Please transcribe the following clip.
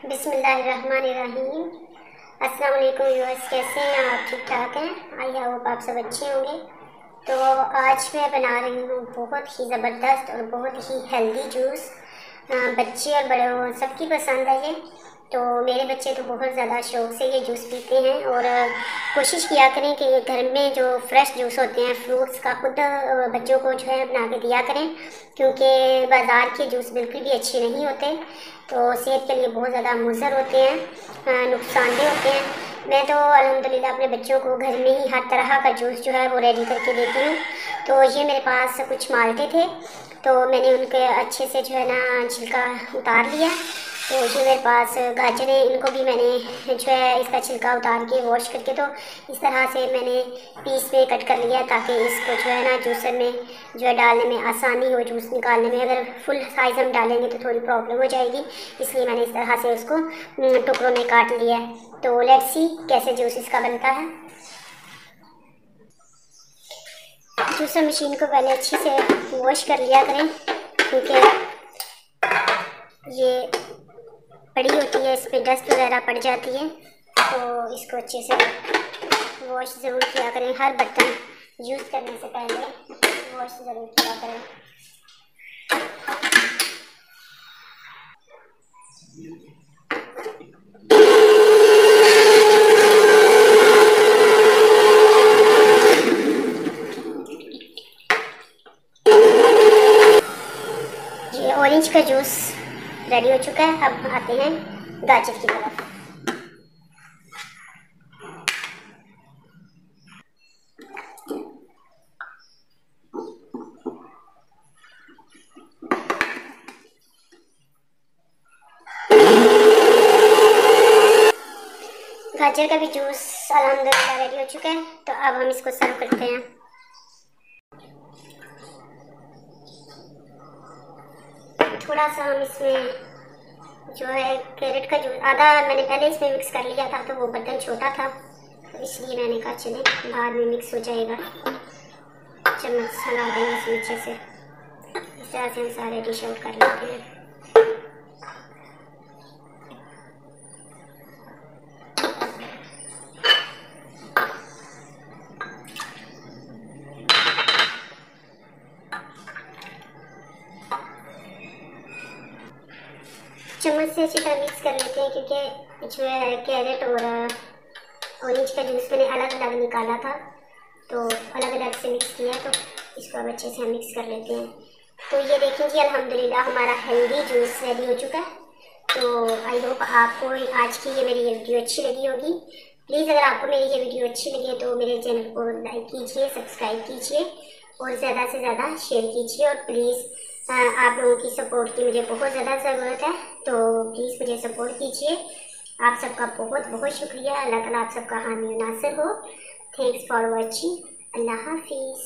बिस्मिल्लाहिर्रहमानिर्रहीम। अस्सलाम वालेकुम व्यूअर्स, कैसे हैं आप? ठीक ठाक हैं? आई होप आप सब अच्छे होंगे। तो आज मैं बना रही हूँ बहुत ही ज़बरदस्त और बहुत ही हेल्दी जूस। बच्चे और बड़े सबकी पसंद है ये। तो मेरे बच्चे तो बहुत ज़्यादा शौक़ से ये जूस पीते हैं और कोशिश किया करें कि घर में जो फ्रेश जूस होते हैं फ्रूट्स का खुद बच्चों को जो है बना के दिया करें, क्योंकि बाज़ार के जूस बिल्कुल भी अच्छे नहीं होते, तो सेहत के लिए बहुत ज़्यादा मुज़र होते हैं, नुकसानदेह होते हैं। मैं तो अल्हम्दुलिल्लाह अपने बच्चों को घर में ही हर तरह का जूस जो है वो रेडी करके देती हूँ। तो ये मेरे पास कुछ माल्टे थे, तो मैंने उनके अच्छे से जो है ना छिलका उतार लिया। तो ये मेरे पास गाजर है, इनको भी मैंने जो है इसका छिलका उतार के वॉश करके तो इस तरह से मैंने पीस में कट कर लिया, ताकि इसको जो है ना जूसर में जो है डालने में आसानी हो, जूस निकालने में। अगर फुल साइज़ हम डालेंगे तो थोड़ी प्रॉब्लम हो जाएगी, इसलिए मैंने इस तरह से उसको टुकड़ों में काट लिया है। तो लेट्स सी कैसे जूस इसका बनता है। जूसर मशीन को पहले अच्छी से वॉश कर लिया करें, क्योंकि ये बड़ी होती है, इस पर डस्ट वगैरह पड़ जाती है, तो इसको अच्छे से वॉश ज़रूर किया करें। हर बर्तन यूज़ करने से पहले वॉश ज़रूर किया करें। ये ऑरेंज का जूस रेडी हो चुका है। अब आते हैं गाजर की तरफ। गाजर का भी जूस अल्हम्दुलिल्लाह रेडी हो चुका है, तो अब हम इसको सर्व करते हैं। थोड़ा सा हम इसमें जो है कैरेट का जूस, आधा मैंने पहले इसमें मिक्स कर लिया था, तो वो बर्तन छोटा था, तो इसलिए मैंने कहा चले बाद में मिक्स हो जाएगा। चम्मच लगा देंगे इसमें अच्छे से, इस तरह से हम सारे डिश आउट कर लेते हैं। चम्मच से अच्छी तरह मिक्स कर लेते हैं, क्योंकि जो है कैरेट और ऑरेंज का जूस मैंने अलग अलग निकाला था, तो अलग अलग से मिक्स किया, तो इसको अब अच्छे से हम मिक्स कर लेते हैं। तो ये देखें जी, अल्हम्दुलिल्लाह हमारा हेल्दी जूस रेडी हो चुका है। तो आई होप आपको आज की ये मेरी वीडियो अच्छी लगी होगी। प्लीज़ अगर आपको मेरी ये वीडियो अच्छी लगे तो मेरे चैनल को लाइक कीजिए, सब्सक्राइब कीजिए और ज़्यादा से ज़्यादा शेयर कीजिए। और प्लीज़ आप लोगों की सपोर्ट की मुझे बहुत ज़्यादा ज़रूरत है, तो प्लीज़ मुझे सपोर्ट कीजिए। आप सबका बहुत बहुत शुक्रिया। अल्लाह ताला आप सबका हामी नासिर हो। Thanks for watching. अल्लाह हाफिज़।